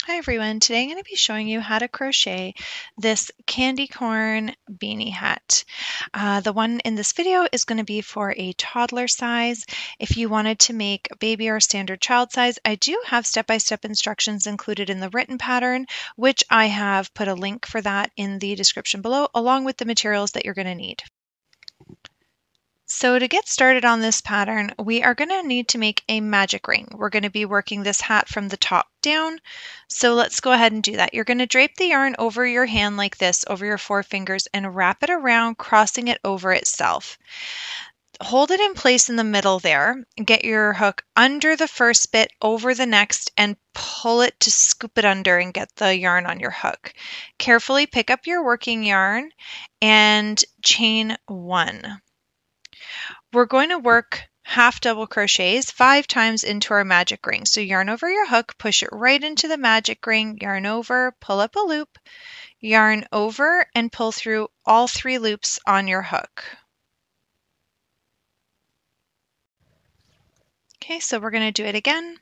Hi everyone, today I'm going to be showing you how to crochet this candy corn beanie hat. The one in this video is going to be for a toddler size. If you wanted to make a baby or standard child size, I do have step-by-step instructions included in the written pattern, which I have put a link for that in the description below, along with the materials that you're going to need. So to get started on this pattern, we are going to need to make a magic ring. We're going to be working this hat from the top down. So let's go ahead and do that. You're going to drape the yarn over your hand like this, over your four fingers, and wrap it around, crossing it over itself. Hold it in place in the middle there. Get your hook under the first bit, over the next, and pull it to scoop it under and get the yarn on your hook. Carefully pick up your working yarn and chain one. We're going to work half double crochets 5 times into our magic ring. So yarn over your hook, push it right into the magic ring, yarn over, pull up a loop, yarn over, and pull through all 3 loops on your hook. Okay, so we're going to do it again.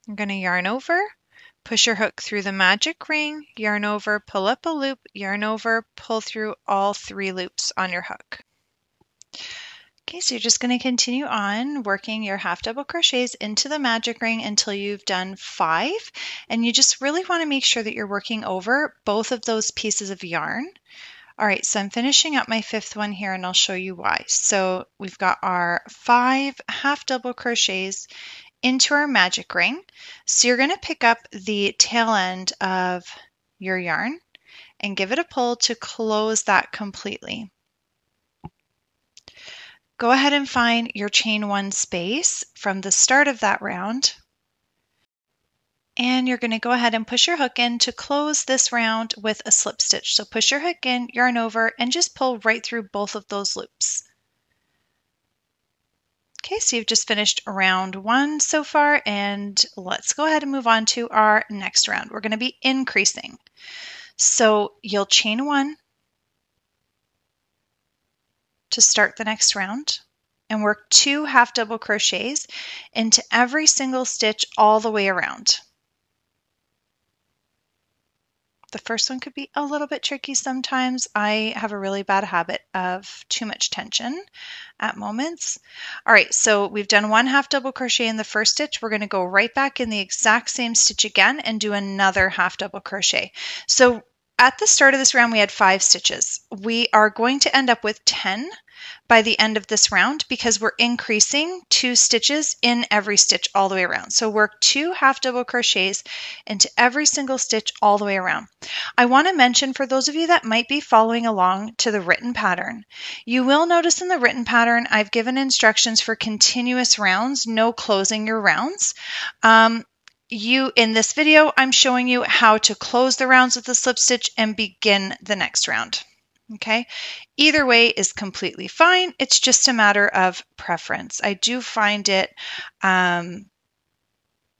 I'm going to yarn over, push your hook through the magic ring, yarn over, pull up a loop, yarn over, pull through all 3 loops on your hook. Okay, so you're just going to continue on working your half double crochets into the magic ring until you've done 5, and you just really want to make sure that you're working over both of those pieces of yarn. All right, so I'm finishing up my 5th one here and I'll show you why. So we've got our 5 half double crochets into our magic ring. So you're going to pick up the tail end of your yarn and give it a pull to close that completely. Go ahead and find your chain 1 space from the start of that round. And you're going to go ahead and push your hook in to close this round with a slip stitch. So push your hook in, yarn over, and just pull right through both of those loops. Okay, so you've just finished round 1 so far, and let's go ahead and move on to our next round. We're going to be increasing. So you'll chain 1 to start the next round and work 2 half double crochets into every single stitch all the way around. The first one could be a little bit tricky sometimes. I have a really bad habit of too much tension at moments. All right, so we've done 1 half double crochet in the first stitch. We're going to go right back in the exact same stitch again and do another half double crochet. So at the start of this round, we had 5 stitches. We are going to end up with 10 by the end of this round because we're increasing 2 stitches in every stitch all the way around. So work 2 half double crochets into every single stitch all the way around. I want to mention for those of you that might be following along to the written pattern, you will notice in the written pattern I've given instructions for continuous rounds, no closing your rounds. In this video, I'm showing you how to close the rounds with a slip stitch and begin the next round. Okay, either way is completely fine. It's just a matter of preference. I do find it,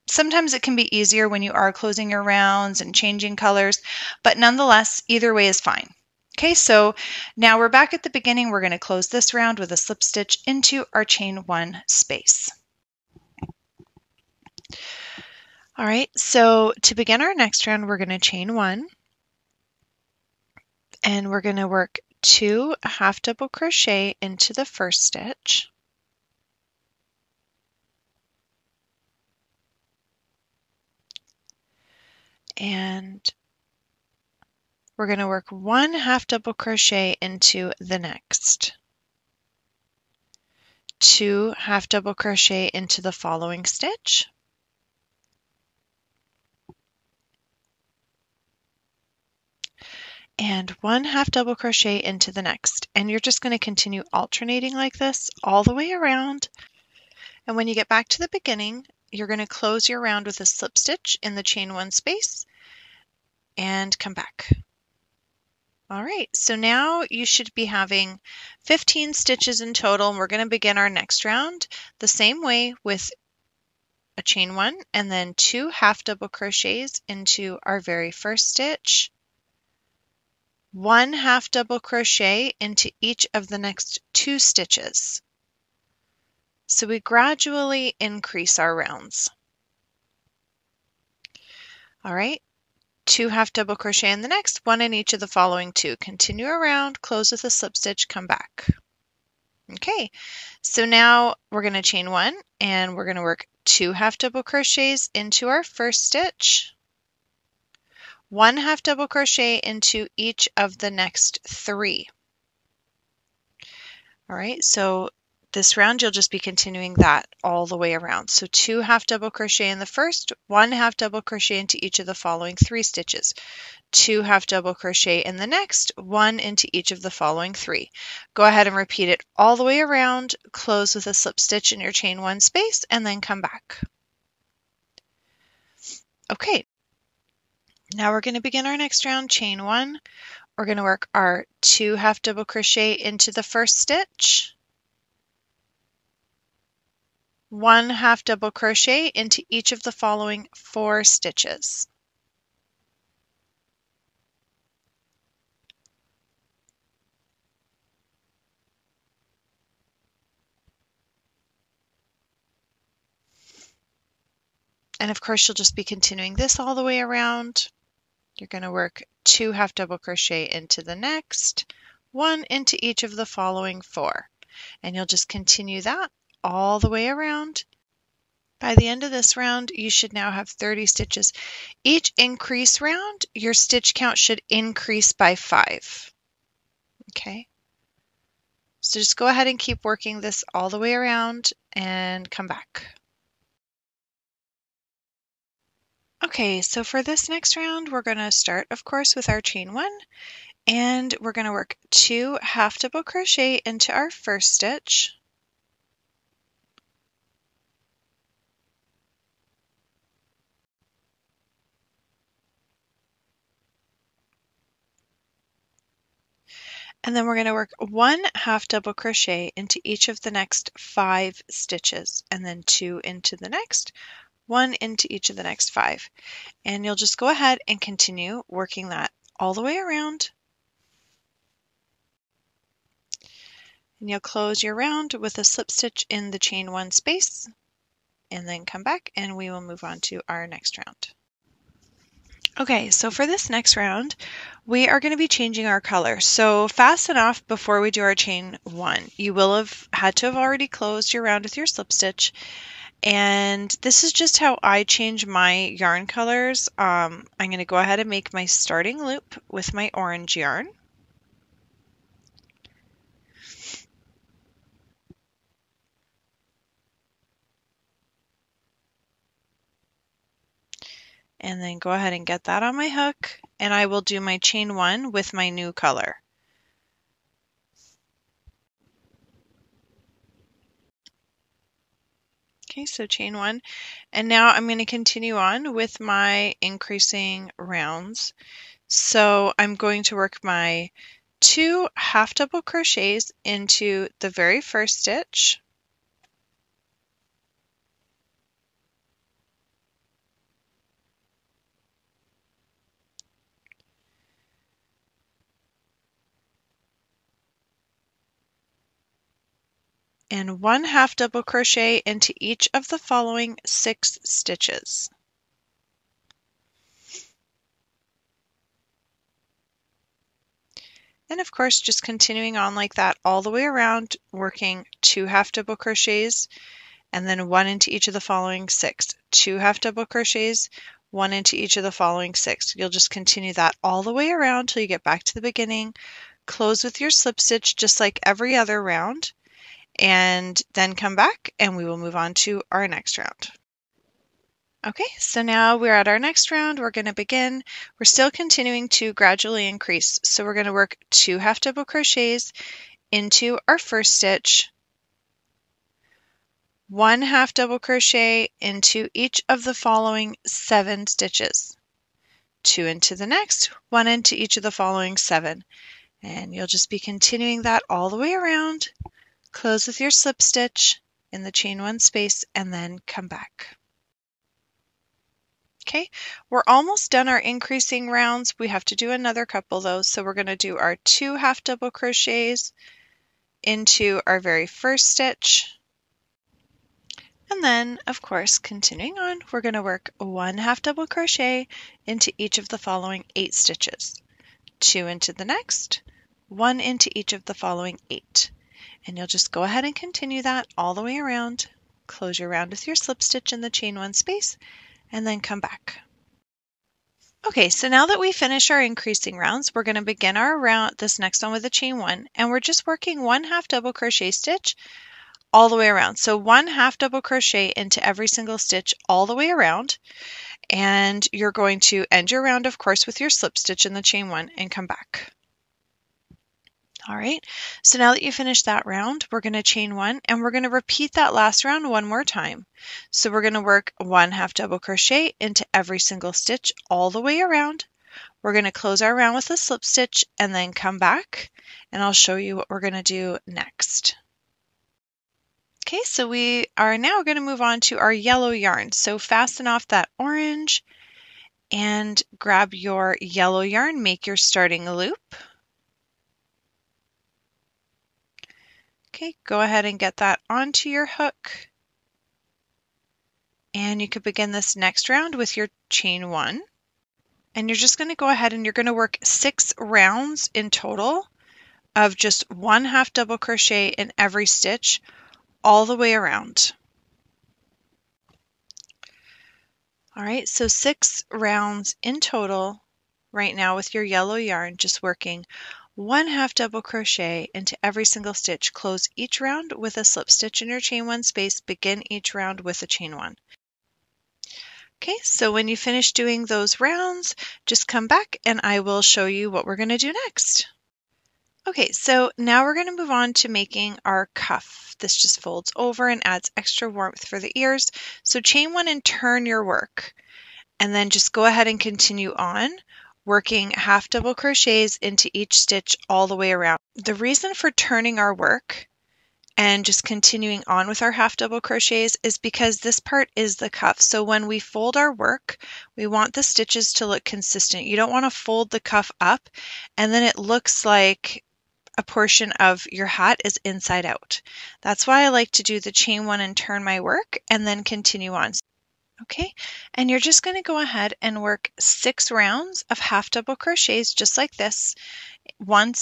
sometimes it can be easier when you are closing your rounds and changing colors, but nonetheless, either way is fine. Okay, so now we're back at the beginning. We're going to close this round with a slip stitch into our chain 1 space. All right, so to begin our next round, we're going to chain 1. And we're going to work 2 half double crochet into the first stitch. And we're going to work 1 half double crochet into the next. 2 half double crochet into the following stitch. And 1 half double crochet into the next. And you're just going to continue alternating like this all the way around. And when you get back to the beginning, you're going to close your round with a slip stitch in the chain 1 space and come back. All right, so now you should be having 15 stitches in total, and we're going to begin our next round the same way with a chain 1 and then 2 half double crochets into our very first stitch. 1 half double crochet into each of the next 2 stitches. So we gradually increase our rounds. All right, 2 half double crochet in the next, 1 in each of the following 2. Continue around, close with a slip stitch, come back. Okay, so now we're going to chain 1 and we're going to work 2 half double crochets into our first stitch, 1 half double crochet into each of the next 3. All right, so this round you'll just be continuing that all the way around. So 2 half double crochet in the first, 1 half double crochet into each of the following 3 stitches, 2 half double crochet in the next, 1 into each of the following 3. Go ahead and repeat it all the way around, close with a slip stitch in your chain 1 space, and then come back. Okay, now we're going to begin our next round. Chain 1. We're going to work our 2 half double crochet into the first stitch, 1 half double crochet into each of the following 4 stitches. And of course, you'll just be continuing this all the way around. You're going to work 2 half double crochet into the next, 1 into each of the following 4. And you'll just continue that all the way around. By the end of this round, you should now have 30 stitches. Each increase round, your stitch count should increase by 5. Okay? So just go ahead and keep working this all the way around and come back. Okay, so for this next round, we're going to start, of course, with our chain 1, and we're going to work 2 half double crochet into our first stitch, and then we're going to work 1 half double crochet into each of the next 5 stitches, and then 2 into the next, 1 into each of the next 5. And you'll just go ahead and continue working that all the way around. And you'll close your round with a slip stitch in the chain 1 space, and then come back and we will move on to our next round. Okay, so for this next round, we are going to be changing our color. So fasten off before we do our chain 1. You will have had to have already closed your round with your slip stitch. And this is just how I change my yarn colors. I'm going to go ahead and make my starting loop with my orange yarn. And then go ahead and get that on my hook, and I will do my chain 1 with my new color. Okay, so chain 1, and now I'm going to continue on with my increasing rounds. So I'm going to work my 2 half double crochets into the very first stitch, and 1 half double crochet into each of the following 6 stitches. And of course, just continuing on like that all the way around, working 2 half double crochets and then 1 into each of the following 6. 2 half double crochets, 1 into each of the following 6. You'll just continue that all the way around till you get back to the beginning. Close with your slip stitch just like every other round, and then come back and we will move on to our next round. Okay, so now we're at our next round. We're going to begin. We're still continuing to gradually increase. So we're going to work 2 half double crochets into our first stitch, 1 half double crochet into each of the following 7 stitches, 2 into the next, 1 into each of the following 7. And you'll just be continuing that all the way around. Close with your slip stitch in the chain 1 space and then come back. Okay, we're almost done our increasing rounds. We have to do another couple though, so we're going to do our 2 half double crochets into our very first stitch, And then, of course, continuing on, we're going to work 1 half double crochet into each of the following 8 stitches, 2 into the next, 1 into each of the following 8. And you'll just go ahead and continue that all the way around. Close your round with your slip stitch in the chain 1 space, and then come back. Okay, so now that we finish our increasing rounds, we're going to begin our round, this next one with a chain 1, and we're just working 1 half double crochet stitch all the way around. So 1 half double crochet into every single stitch all the way around, and you're going to end your round, of course, with your slip stitch in the chain 1 and come back. All right, so now that you finished that round, we're going to chain 1 and we're going to repeat that last round one more time. So we're going to work 1 half double crochet into every single stitch all the way around. We're going to close our round with a slip stitch and then come back, and I'll show you what we're going to do next. Okay, so we are now going to move on to our yellow yarn. So fasten off that orange and grab your yellow yarn, make your starting loop. Okay, go ahead and get that onto your hook. And you could begin this next round with your chain 1. And you're just going to go ahead and you're going to work 6 rounds in total of just 1 half double crochet in every stitch all the way around. All right, so 6 rounds in total right now with your yellow yarn, just working 1 half double crochet into every single stitch. Close each round with a slip stitch in your chain 1 space. Begin each round with a chain 1. Okay, so when you finish doing those rounds, just come back and I will show you what we're going to do next. Okay, so now we're going to move on to making our cuff. This just folds over and adds extra warmth for the ears. So chain 1 and turn your work, and then just go ahead and continue on, working half double crochets into each stitch all the way around. The reason for turning our work and just continuing on with our half double crochets is because this part is the cuff. So when we fold our work, we want the stitches to look consistent. You don't want to fold the cuff up and then it looks like a portion of your hat is inside out. That's why I like to do the chain 1 and turn my work and then continue on. Okay, and you're just going to go ahead and work 6 rounds of half double crochets just like this. One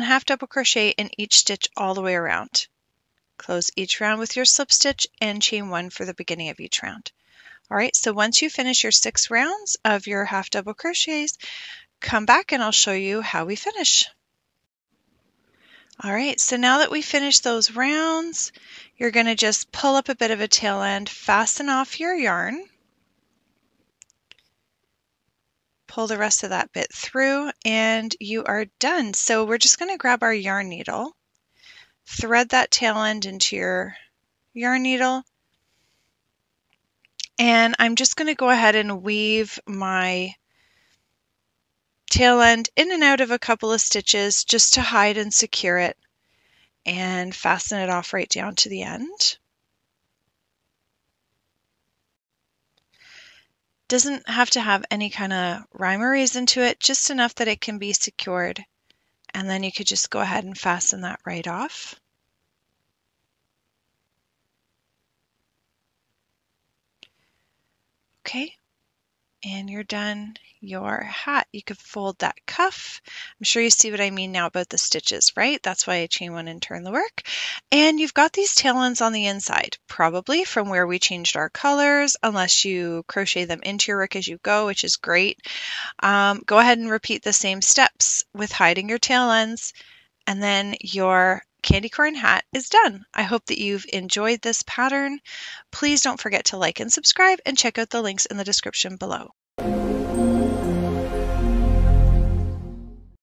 half double crochet in each stitch all the way around. Close each round with your slip stitch and chain 1 for the beginning of each round. All right, so once you finish your 6 rounds of your half double crochets, come back and I'll show you how we finish. All right, so now that we finished those rounds, you're going to just pull up a bit of a tail end, fasten off your yarn, pull the rest of that bit through, and you are done. So we're just going to grab our yarn needle, thread that tail end into your yarn needle, and I'm just going to go ahead and weave my tail end in and out of a couple of stitches just to hide and secure it, and fasten it off right down to the end. Doesn't have to have any kind of rhyme or reason to it, just enough that it can be secured, and then you could just go ahead and fasten that right off. Okay, and you're done your hat. You could fold that cuff. I'm sure you see what I mean now about the stitches, right? That's why I chain 1 and turn the work. And you've got these tail ends on the inside, probably from where we changed our colors, unless you crochet them into your work as you go, which is great. Go ahead and repeat the same steps with hiding your tail ends, and then your candy corn hat is done. I hope that you've enjoyed this pattern. Please don't forget to like and subscribe and check out the links in the description below.